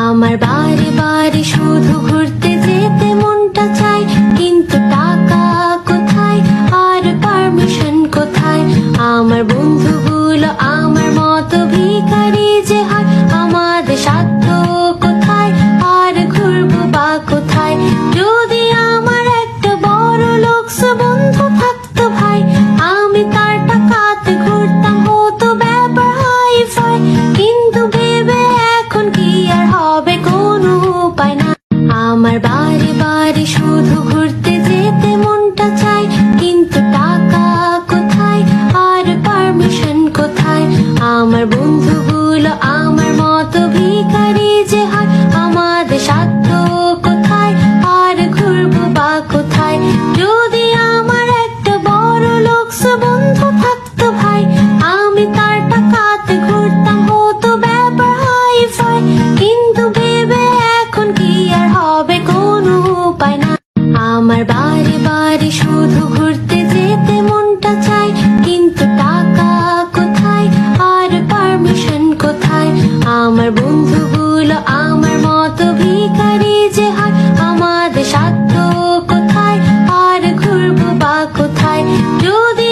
আমার বারে বারে শুধু ঘুরতে যেতে মনটা চায়, কিন্তু টাকা কোথায় আর পারমিশন কোথায়? আমার বন্ধুগুলো আমার মতো ভিখারি যে হয়, আমাদের সাধ্য কোথায় আর ঘুরবো বা কোথায়? যদি আমার একটা বড় লোকস বন্ধু থাকতো ভাই, আমি তার টাকাতে ঘুরতাম, হতো ব্যাপার হাই ফাই। কিন্তু ভেবে এখন কি আর হবে, কোনো উপায় না। আমার বারে বারে শুধু ঘুরতে যেতে মনটা চায়, কিন্তু টাকা কোথায় আর পারমিশন কোথায়? আমার বন্ধুগুলো আমার মতো ভিখারি যে হয়, আমাদের সাধ্য কোথায় আর ঘুরবো বা কোথায়? যদি আমার একটা বড় লোকস বন্ধু থাকতো ভাই, আমি তার টাকাতে ঘুরতাম, হতো ব্যাপার হাই ফাই। কিন্তু ভেবে এখন কি আর হবে, কোনো উপায় না। আমার বারে বারে শুধু ঘুরতে যেতে মনটা চায়, কিন্তু টাকা কোথায় আর পারমিশন কোথায়? আমার বন্ধুগুলো আমার মতো ভিখারি যে হয়, আমাদের সাধ্য কোথায় আর ঘুরবো বা কোথায়? যদি